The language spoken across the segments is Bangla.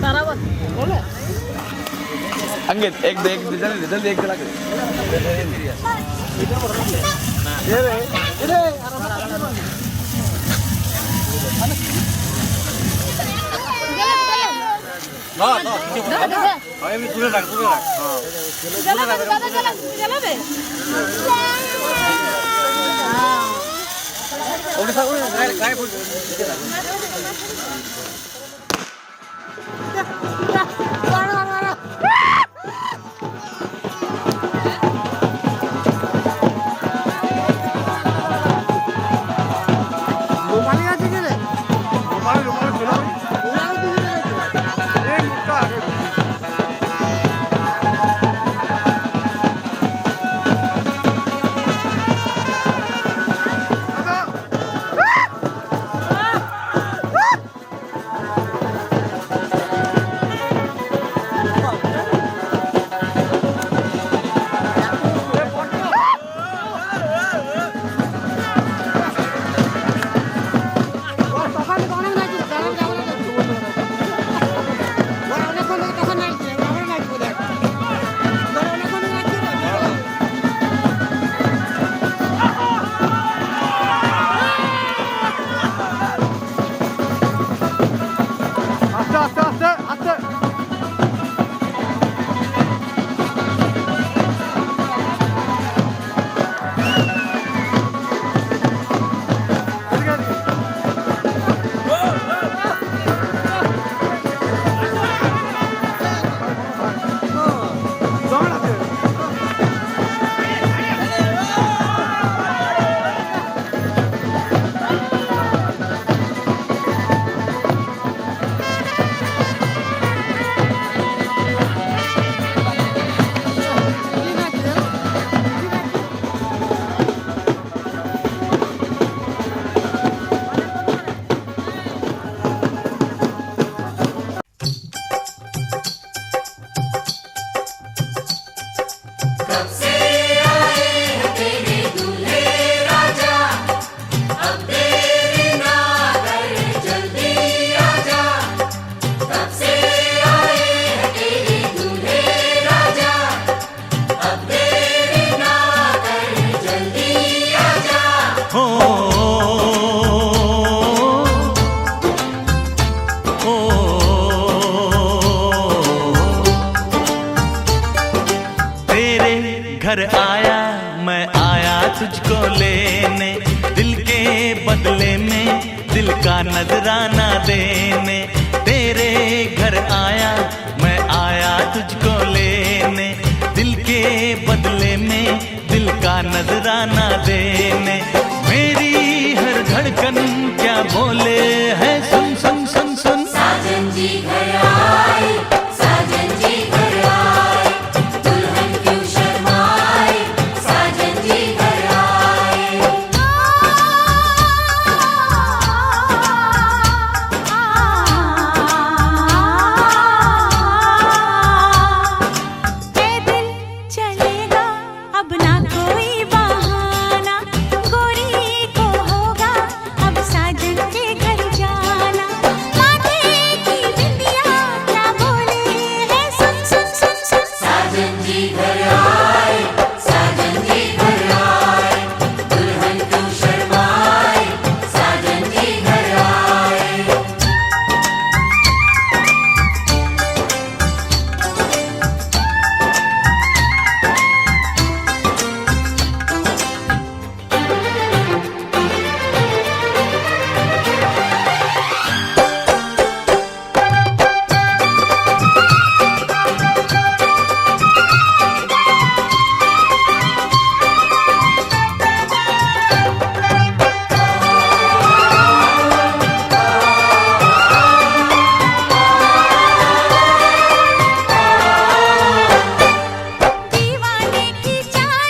बराबर बोले हंगे एक दो जल्दी एक लगे ये रे ना ना अरे मैं तुले रख हां चला बे हां ओडिसा को काय बोल घर आया मैं आया तुझको लेने, दिल के बदले में दिल का नजराना देने। तेरे घर आया मैं आया तुझको लेने, दिल के बदले में दिल का नजराना देने। मेरी हर धड़कन क्या बोले है, सुन सुन सुन सुन। साजन जी घर आए, साजन जी घर आए, दुल्हन क्यों शर्माए, साजन जी घर आए। पैदल चलेगा अब ना कोई बहाना, गोरी को होगा अब साजन के घर जाना। माथे की बिंदिया क्या बोले है, सुन सुन सुन सुन। साजन जी घर आए, साजन जी घर आए, दुल्हन क्यों शर्माए, साजन जी घर आए। दीवाने की चाल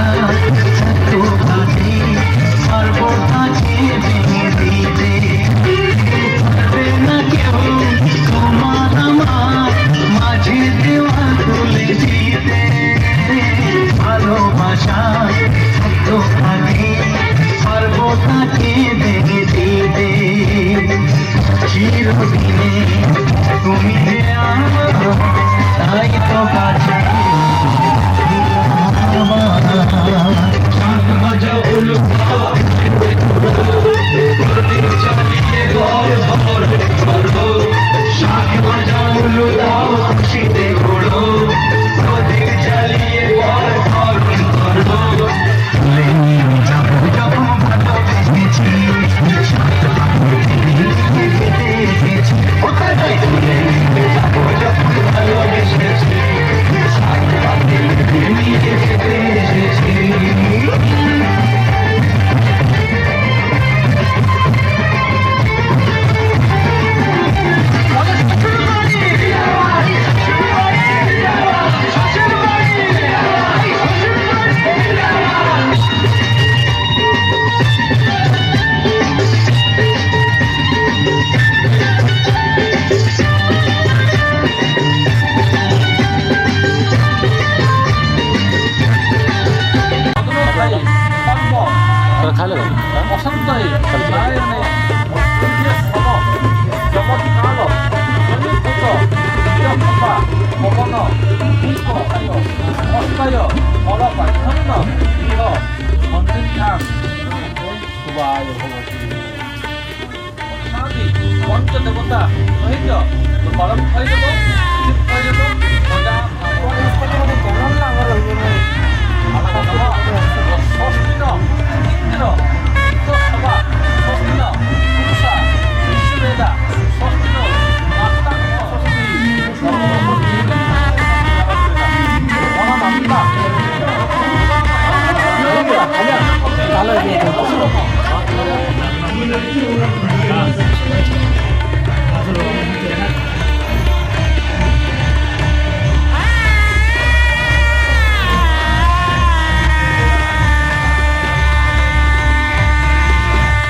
তো কাছে পারবো কাছে ভেঙে দিতে পারবে না কেউ তোমার আমার মাঝে দেওয়াল তুলে দিতে ভালোবাসা তো কাছে পারবো কাছে ভেঙে দিতে চিরদিনে তুমি যে আমার তাই তো কাছে পঞ্চদেবতা সহিত গরম খাইদেব খাইদেব মজা কেমন লাভ রইব ষষ্ঠীন ইন্দ্র সভা ষষ্ঠীন পুরুষা বিশ্ববেদা ষষ্ঠীন মাতা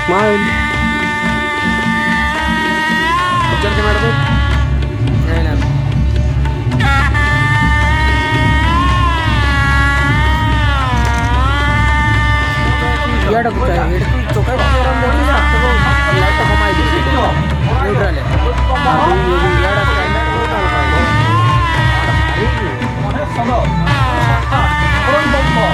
Smile. Ujar ke mana tuh? Enak. Ya ada kucai. Itu cokai orang dari ya. Tapi light apa main di situ? Neutral ya. Ini ya ada standar neutral kan. Solo. Orang bombo.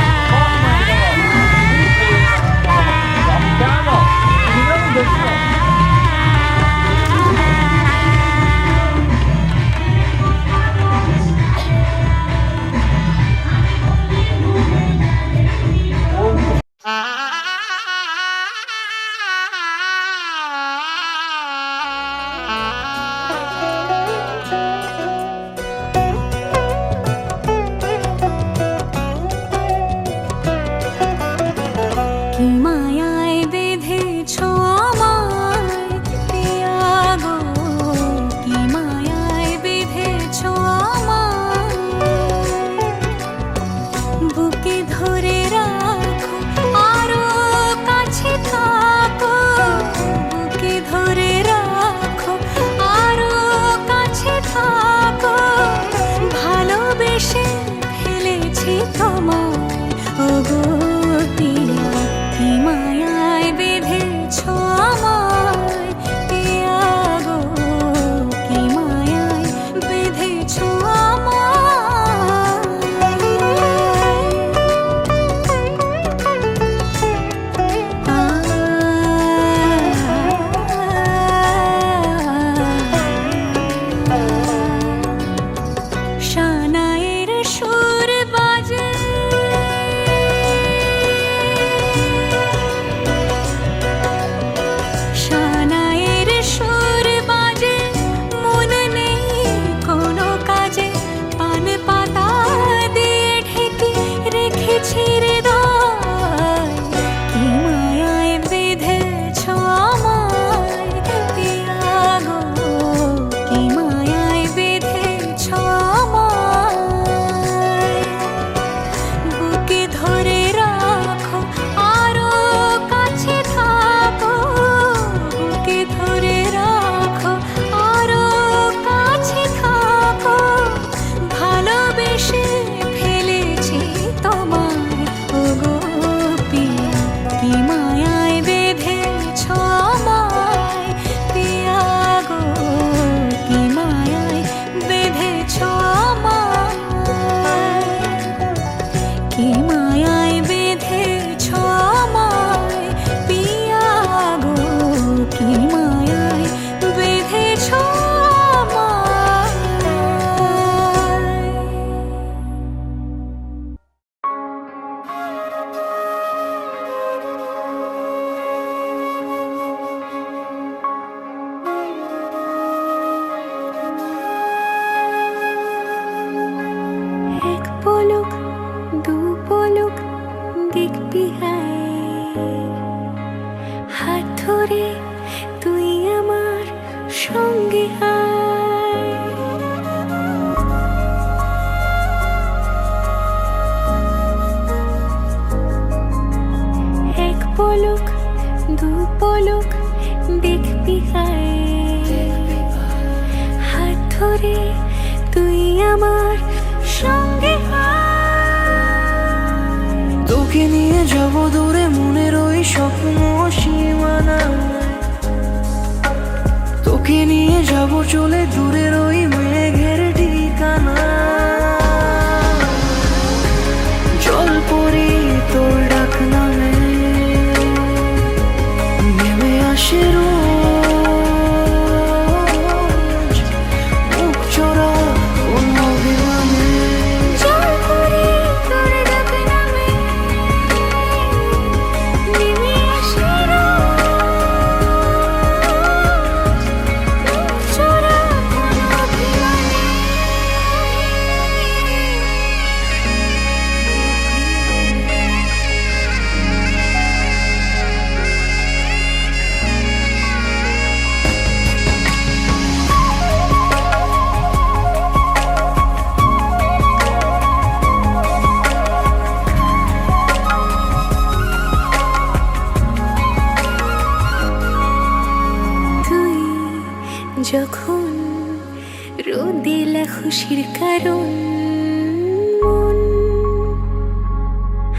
তোকে নিয়ে যাব দূরে মনের ওই স্বপ্ন সীমানা, তোকে নিয়ে যাব চলে দূরের ওই মেঘের ঠিকানা। জল পরি তোর ডাক নামে নেমে আসে রোজ, মুখ চোরা কোন অভিমানে। জল পরি তোর ডাক নামে নেমে আসে রোজ, চোরা কোন অভিমানে। তুই যখন রোদেলা খুশির কারণ, মন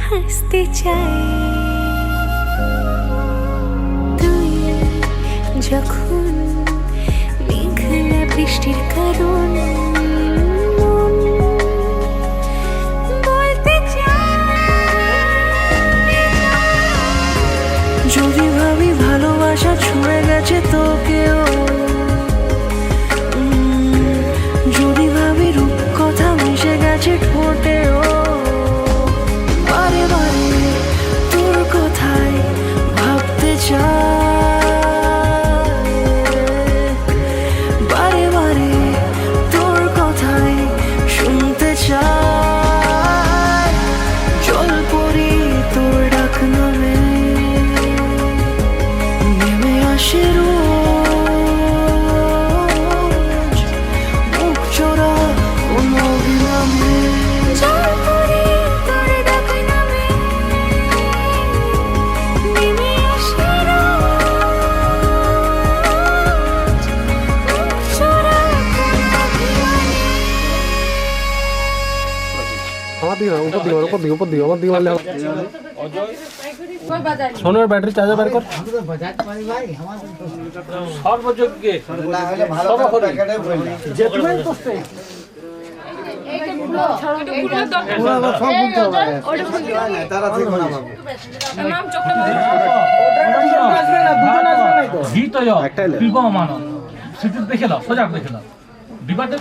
হাসতে চায়। তুই যখন মেঘলা বৃষ্টির কারণ, মন বলতে চায়। যদি ভাবি ভালোবাসা ছুঁয়ে গেছে তোকেও, যদি ভাবি রূপকথা মিশে গেছে ঠোঁটেও, বারে বারে তোর কথাই ভাবতে চাই, বারে বারে তোর কথাই শুনতে চাই। জল পরি তোর ডাক নামে নেমে আসে রোজ, মুখ চোরা কোন অভিমানে। জল পরি তোর ডাক নামে নেমে আসে রোজ, মুখ চোরা কোন অভিমানে। সোনার ব্যাটারি চার্জার বের কর। সর্বযোগ্যে গীত কৃপা মানব স্মৃতি দেখে দাও, সজাগ দেখে দাও বিবাদে।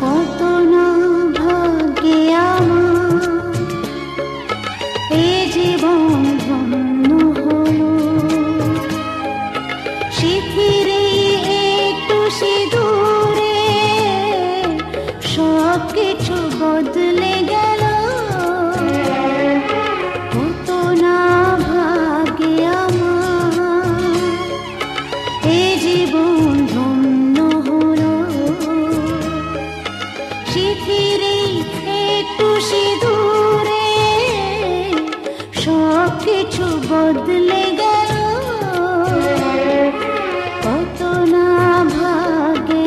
কত না ভাগ্যে আমার এ জীবন ধন্য হলো, শিথিরে একটু সিঁদুরে সব কিছু বদলে গেল। কত না ভাগ্যে আমার এ জীবন ধন্য হলো, শিথিরে একটু সিঁদুরে সব কিছু বদলে গেল। কত না ভাগ্যে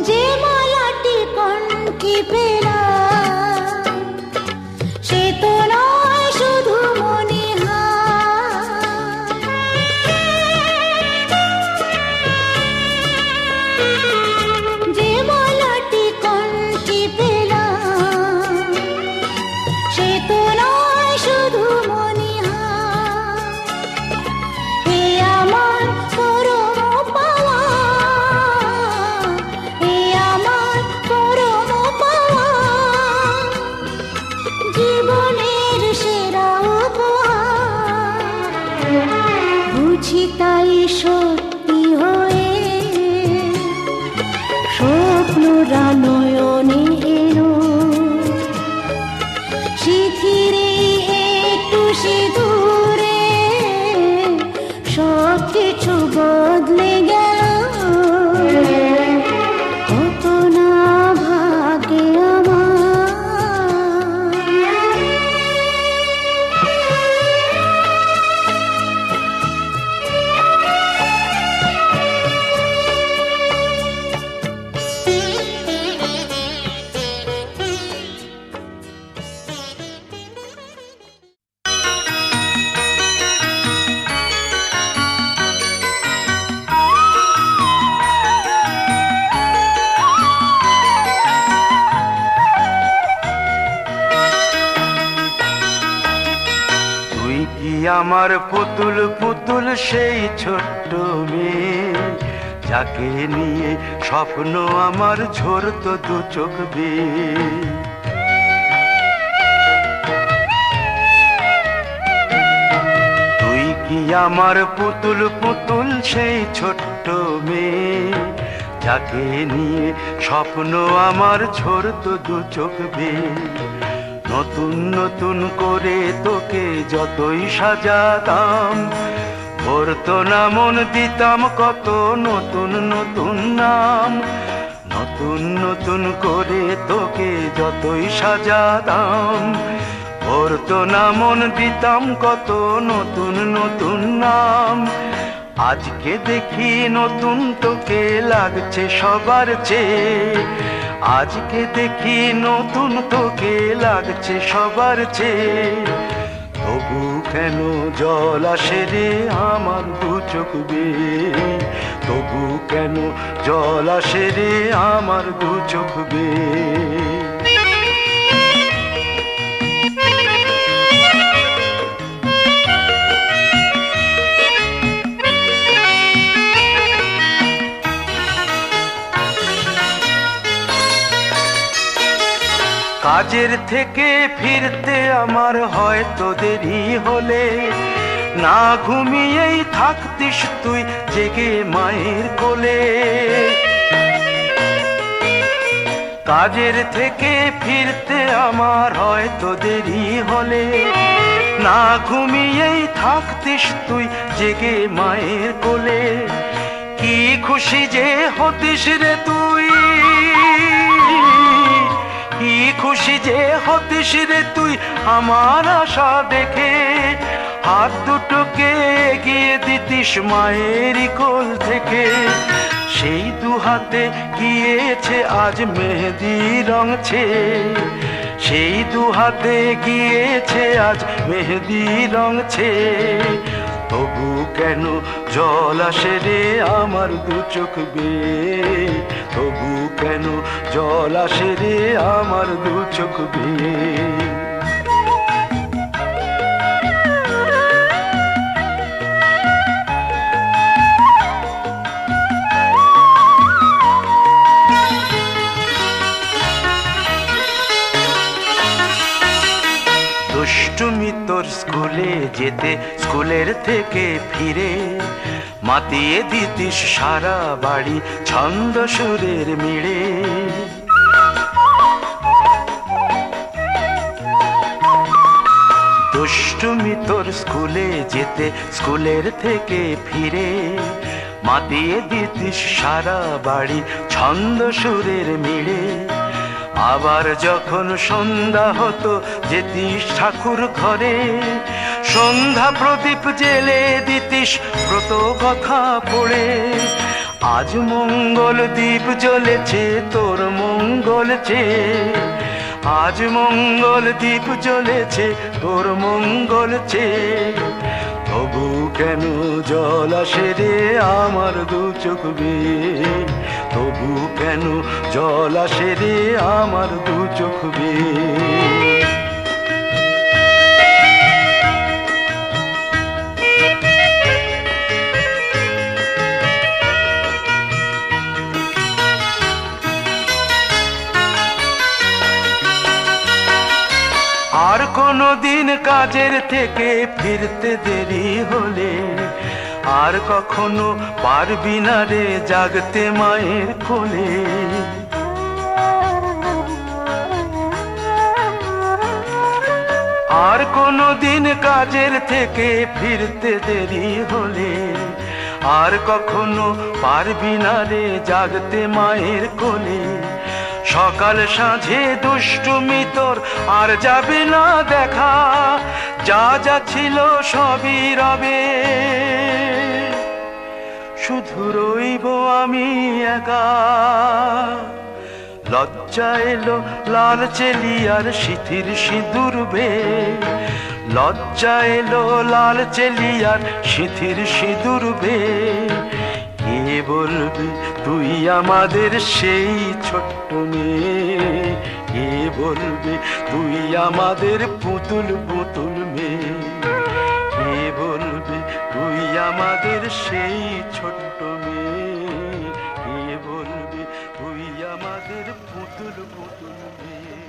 যে মালাটি কণ্ঠে পেলাম সে তো নয় শুধু মনিহার, যে মালাটি কণ্ঠে পেলাম সে তো নয় শুধু মনিহার। এ আমার পরম পাওয়া, এ আমার পরম পাওয়া, জীবনের সেরা উপহার। বুঝি তাই সত্যি হয়ে স্বপ্নরা নয়নে এলো, শিথিল আমার পুতুল পুতুল সেই ছোট্ট মেয়ে, যাকে নিয়ে স্বপ্ন আমার ঝরতো দু চোখ বেয়ে। তুই কি আমার পুতুল পুতুল সেই ছোট্ট মেয়ে, যাকে নিয়ে স্বপ্ন আমার ঝরতো দু চোখ বেয়ে। নতুন নতুন করে তোকে যতই সাজাতাম, ভরতো না মন, দিতাম কত নতুন নতুন নাম। নতুন নতুন করে তোকে যতই সাজাতাম, ভরতো না মন, দিতাম কত নতুন নতুন নাম। আজকে দেখি নতুন তোকে লাগছে সবার চেয়ে, আজকে দেখি নতুন তোকে লাগছে সবার চেয়ে। তবু কেন জল আসে রে আমার দু চোখ বেয়ে, তবু কেন জল আসে রে আমার দু চোখ বেয়ে। কাজের থেকে ফিরতে আমার হয়তো দেরি হলে, না ঘুমিয়েই থাকতিস তুই জেগে মায়ের কোলে। কাজের থেকে ফিরতে আমার হয়তো দেরি হলে, না ঘুমিয়েই থাকতিস তুই জেগে মায়ের কোলে। কি খুশি যে হতিস রে তুই, কি খুশি যে হতিস রে তুই আমার আশা দেখে। হাত দুটোকে এগিয়ে দিতিস মায়েরই কোল থেকে, সেই দু হাতে গিয়েছে আজ মেহেদি রং ছেয়ে। সেই দু হাতে গিয়েছে আজ মেহেদি রং ছেয়ে। তবু কেন জল আসে রে আমার দু চোখ বেয়ে, তবু কেন জল আসে রে আমার দু চোখ বেয়ে। দুষ্টুমি তোর স্কুলে যেতে, স্কুলের থেকে ফিরে মাতিয়ে দিতিস সারা বাড়ি ছন্দ সুরের মিড়ে। দুষ্টুমি তোর স্কুলে যেতে, স্কুলের থেকে ফিরে মাতিয়ে দিতিস সারা বাড়ি ছন্দ সুরের মিড়ে। আবার যখন সন্ধ্যা হতো যেতিস ঠাকুর ঘরে, সন্ধ্যা প্রদীপ জেলে দিতিস ব্রত কথা পড়ে। আজ মঙ্গল দ্বীপ জ্বলেছে তোর মঙ্গল চেয়ে, আজ মঙ্গল দ্বীপ জ্বলেছে তোর মঙ্গল চেয়ে। তবু কেন জল আসে রে আমার দু চোখ বেয়ে, তবু কেন জল আসে রে আমার দু চোখ বেয়ে। আর কোনো দিন কাজের থেকে ফিরতে দেরি হলে, আর কখনো পারবি না রে জাগতে মায়ের কোলে। আর কোনো দিন কাজের থেকে ফিরতে দেরি হলে, আর কখনো পারবি না রে জাগতে মায়ের কোলে। সকাল সাঁঝে দুষ্টুমি তোর আর যাবে না দেখা, যা যা ছিল সবই রবে, শুধু রইব আমি একা। লজ্জা এলো লাল চেলিয়ার সিথির সিঁদুর বেয়ে, লজ্জা এলো লাল চেলিয়ার সিথির সিঁদুর বেয়ে। কে বলবি তুই আমাদের সেই ছোট্ট মেয়ে, কে বলবি তুই আমাদের পুতুল পুতুল মেয়ে, কে আমাদের সেই ছোট্ট মেয়ে, কে বলবে তুই আমাদের পুতুল পুতুল মেয়ে।